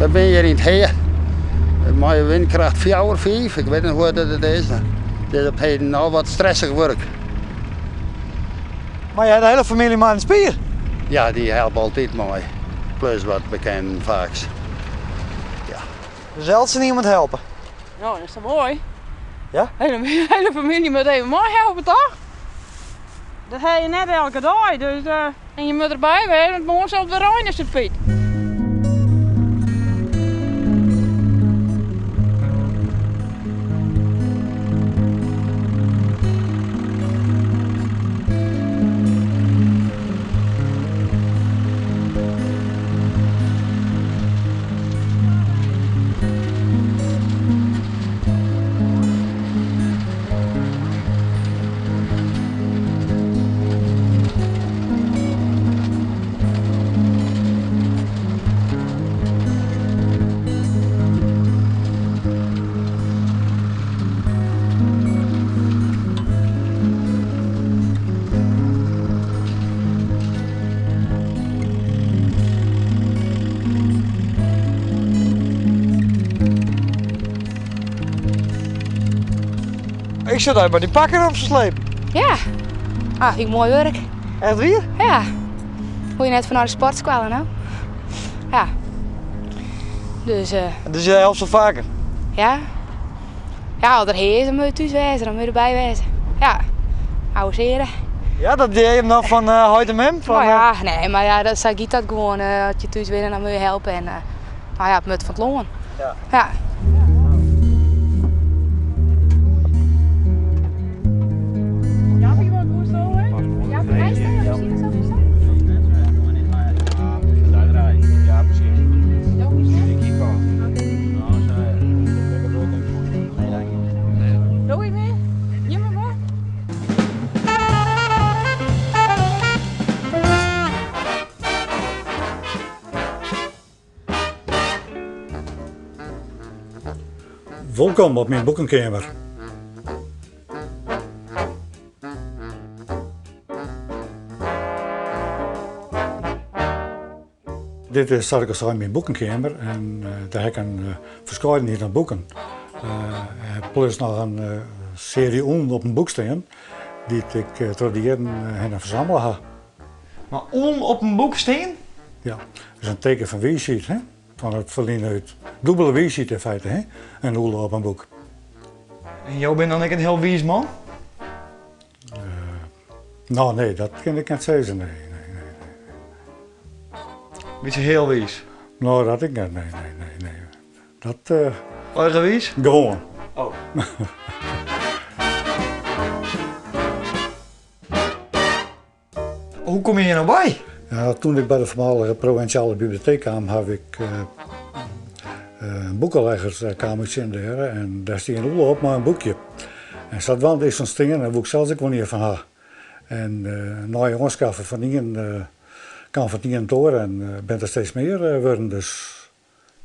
Dan ben je in het heer. Maar windkracht 4 of 5, ik weet niet hoe dat is. Dus dat heeft nou wat stressig werk. Maar jij de hele familie maar een spier. Ja, die helpen altijd mooi. Plus wat bekend vaak. Ja. Dus als ze niemand helpen. Nou, dat is toch mooi? Ja? Hele familie moet even mooi helpen, toch? Dat heb je net elke dag, dus en je moet erbij wezen, want morgen zal het weer regenen, zegt Piet. Ik zit daar bij die pakken op zijn sleep. Ja. Ah, vind ik mooi werk. Echt weer? Ja. Hoe je net vanuit de sportschool, nou? Ja. Dus jij helpt ze vaker? Ja. Ja, als er heer is, dan moet je thuis wezen, dan moet je erbij wezen. Ja. Oude zeren. Ja, dat deed je nog van Hoyt en Mem? Maar ja, nee, maar ja, dat zei ik dat gewoon. Als je thuis bent, dan moet je helpen. En nou ja, het moet van het loon. Ja. Ja. Welkom op mijn boekenkamer. Dit is mijn boekenkamer en daar heb ik een verscheidenheid aan boeken. Plus nog een serie op een boek staan die ik tradieren en verzamelen heb. Maar op een boek staan? Ja, dat is een teken van wijsheid, hè? Van het verliezen uit dubbele wijsheid in feite, hè? En hoelen op een boek. En jou bent dan ik een heel wijs man? Nou nee, dat kan ik niet zeggen, nee. Ben je heel wijs? Nou, dat ik niet, nee. Dat, Eigen wijs? gewoon. Oh. Hoe kom je hier nou bij? Ja, toen ik bij de voormalige provinciale bibliotheek kwam, heb ik een boekenleggerskamertje in daar en daar stond een op maar een boekje. En zat wel eens van stingen en boek zelfs ik wel niet van haar. En na jongens van dingen kan van dingen door en bent er steeds meer worden, dus.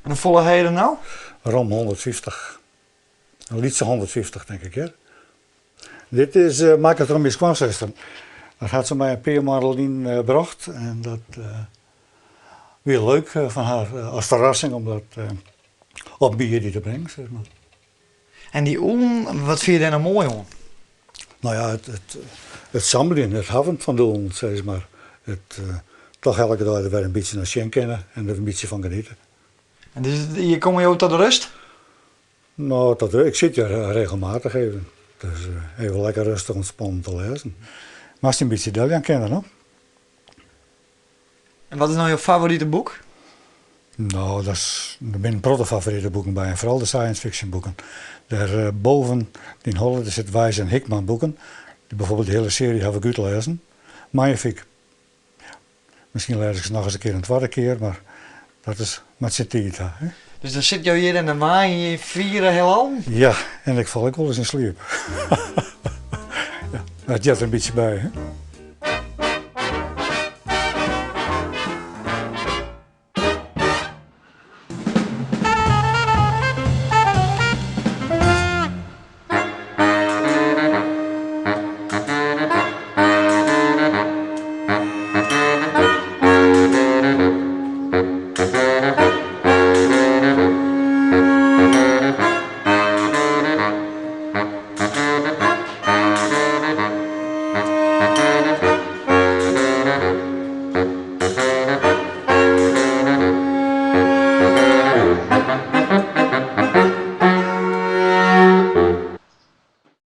En een volle heden nou? Rond 150. Een liedje 150 denk ik, ja. Dit is Maak het erom eens kwamzuster. Dat had ze mij een paar maanden gebracht en dat weer leuk van haar als verrassing om dat op bier te brengen, zeg maar. En die wat vind je daar nou mooi om? Nou ja, het samen, het hebben van de oen, zeg maar. Toch elke dag er weer een beetje naar Sjen kennen en er een beetje van genieten. En dus je komt je ook tot rust? Nou, ik zit hier regelmatig even. Dus even lekker rustig ontspannen te lezen. Maar als je een beetje Deljan kennen, no? En wat is nou je favoriete boek? Nou, er zijn protte favoriete boeken bij, en vooral de science fiction boeken. Daarboven in Holland zit Wijs en Hickman boeken. Bijvoorbeeld de hele serie heb ik uitgelezen. Magnifiek. Misschien lees ik ze nog eens een keer een tweede keer, maar dat is met z'n tijd. Hè? Dus dan zit je hier in de maai je vieren heelal? Ja, en ik val ook wel eens in slaap. Ja, het zit er een beetje bij. Hè?